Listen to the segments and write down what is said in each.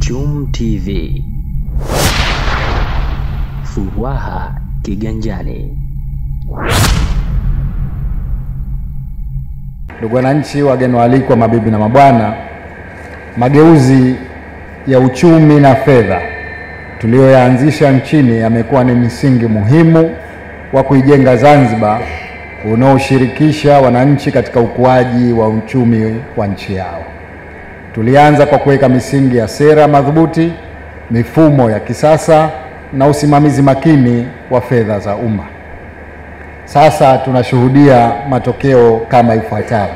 Chum TV. Furaha kiganjani. Ndugu wananchi, wageni waalikwa, mabibi na mabwana, mageuzi ya uchumi na fedha tuliyoyaanzisha nchini yamekuwa ni msingi muhimu wa kuijenga Zanzibar unaoshirikisha wananchi katika ukuaji wa uchumi wa nchi yao. Tulianza kwa kuweka misingi ya sera madhubuti, mifumo ya kisasa na usimamizi makini wa fedha za umma. Sasa tunashuhudia matokeo kama ifuatavyo.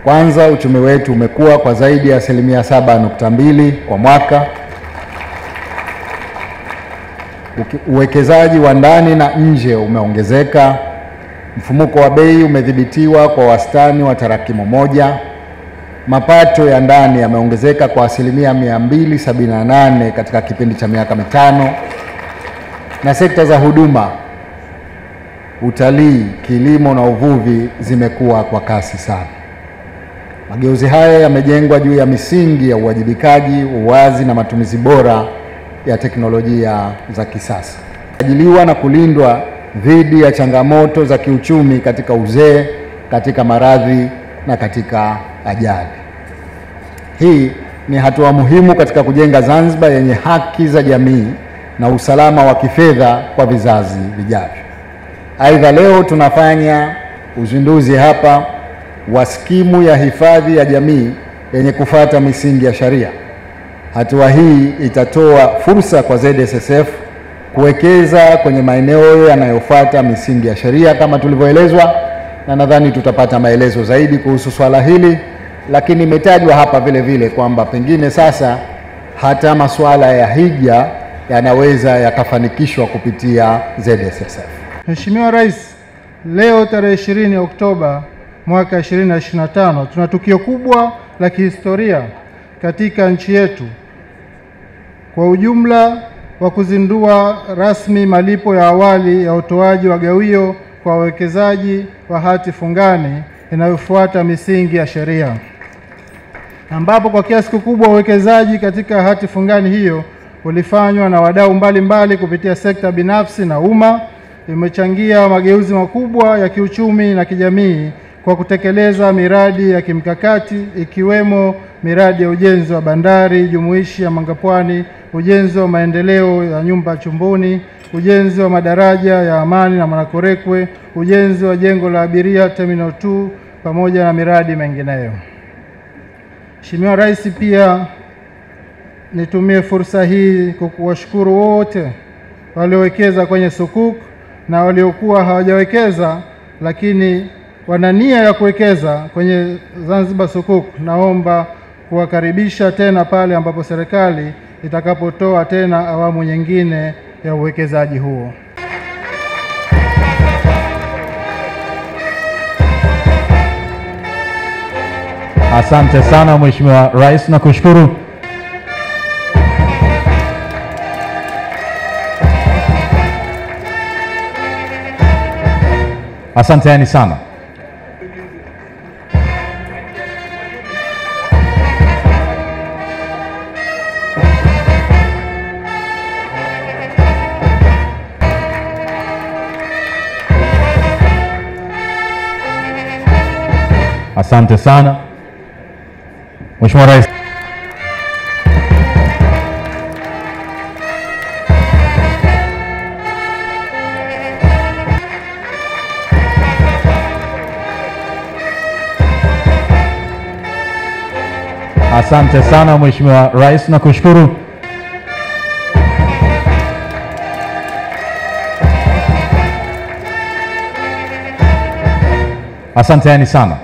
Kwanza, uchumi wetu umekuwa kwa zaidi ya 7.2% kwa mwaka. Uwekezaji wa ndani na nje umeongezeka. Mfumuko wa bei umedhibitiwa kwa wastani wa tarakimu moja. Mapato ya ndani yameongezeka kwa 278 katika kipindi cha miaka mitano. Na sekta za huduma, utalii, kilimo na uvuvi zimekuwa kwa kasi sana. Mageuzi haya yamejengwa juu ya misingi ya uwajibikaji, uwazi na matumizi bora ya teknolojia za kisasa. Ajiliwa na kulindwa dhidi ya changamoto za kiuchumi katika uzee, katika maradhi na katika ajali. Hii ni hatua muhimu katika kujenga Zanzibar yenye haki za jamii na usalama wa kifedha kwa vizazi vijavyo. Aidha, leo tunafanya uzinduzi hapa wa skimu ya hifadhi ya jamii yenye kufuata misingi ya sharia. Hatua hii itatoa fursa kwa ZSSF kuwekeza kwenye maeneo yanayofuata misingi ya sharia kama tulivyoelezwa, na nadhani tutapata maelezo zaidi kuhusu swala hili, lakini imetajwa hapa vile vile kwamba pengine sasa hata masuala ya hija yanaweza yakafanikishwa kupitia ZSSF. Mheshimiwa Rais, leo tarehe 20 Oktoba mwaka 2025 tuna tukio kubwa la kihistoria katika nchi yetu kwa ujumla wa kuzindua rasmi malipo ya awali ya utoaji wa gawio kwa wawekezaji wa hati fungani inayofuata misingi ya sheria, ambapo kwa kiasi kikubwa uwekezaji katika hati fungani hiyo ulifanywa na wadau mbalimbali kupitia sekta binafsi na umma. Imechangia mageuzi makubwa ya kiuchumi na kijamii kwa kutekeleza miradi ya kimkakati ikiwemo miradi ya ujenzi wa bandari jumuishi ya Mangapwani, ujenzi wa maendeleo ya nyumba Chumbuni, ujenzi wa madaraja ya Amani na Mwanakorekwe, ujenzi wa jengo la abiria Terminal 2 pamoja na miradi mingineyo. Mheshimiwa Rais, pia nitumie fursa hii kuwashukuru wote waliowekeza kwenye sukuk na waliokuwa hawajawekeza lakini wana nia ya kuwekeza kwenye Zanzibar sukuk. Naomba kuwakaribisha tena pale ambapo serikali itakapotoa tena awamu nyingine ya uwekezaji huo. Asante sana Mheshimiwa Rais, na kushukuru. Asanteni sana. Asante sana Mheshimiwa Rais. Asante sana Mheshimiwa Rais, na kushukuru. Asanteni sana.